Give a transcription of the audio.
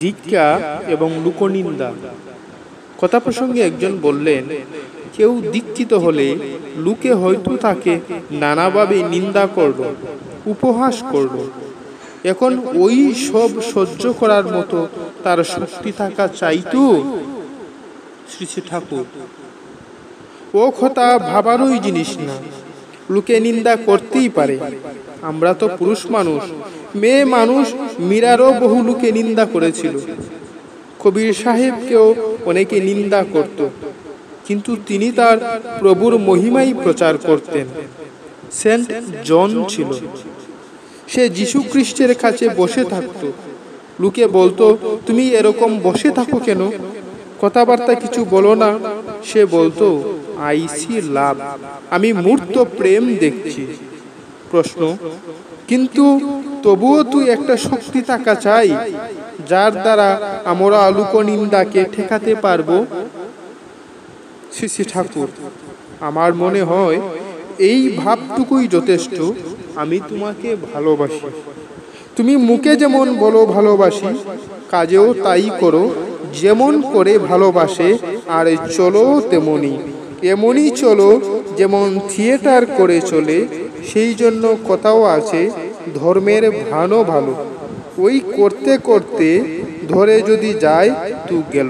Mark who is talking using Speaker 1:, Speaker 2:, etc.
Speaker 1: ধিক্কা এবং লোকনিন্দা। কথা প্রসঙ্গে একজন বললেন, কেউ দীক্ষিত হলে লোকে হয়তো তাকে নানাভাবে নিন্দা করল, উপহাস করল। এখন ওই সব সহ্য করার মতো তার শক্তি থাকা চাইতো। শ্রী শ্রী ঠাকুর, ও কথা ভাবারই জিনিস না। লোকে নিন্দা করতেই পারে। আমরা তো পুরুষ মানুষ, মেয়ে মানুষ। মীরারও বহু লোকে নিন্দা করেছিল। কবির সাহেবকেও অনেকে নিন্দা করত, কিন্তু তিনি তার প্রভুর মহিমাই প্রচার করতেন। সেন্ট জন ছিল, সে যীশু খ্রিস্টের কাছে বসে থাকত। লোকে বলতো, তুমি এরকম বসে থাকো কেন, কথাবার্তা কিছু বলো না? সে বলতো, আই সি লাভ, আমি মূর্ত প্রেম দেখছি। প্রশ্ন, কিন্তু তবুও তুই একটা শক্তি থাকা চাই যার দ্বারা আমরা লোকনিন্দাকে ঠেকাতে পারবো। শ্রী শ্রী ঠাকুর, আমার মনে হয় এই ভাবটুকুই যথেষ্ট। আমি তোমাকে ভালোবাসি। তুমি মুখে যেমন বলো ভালোবাসি, কাজেও তাই করো যেমন করে ভালোবাসে, আর চলো তেমনি, এমনই চলো যেমন থিয়েটার করে চলে। সেই জন্য কথাও আছে, ধর্মের ভানও ভালো, ওই করতে করতে ধরে যদি যায় তু গেল।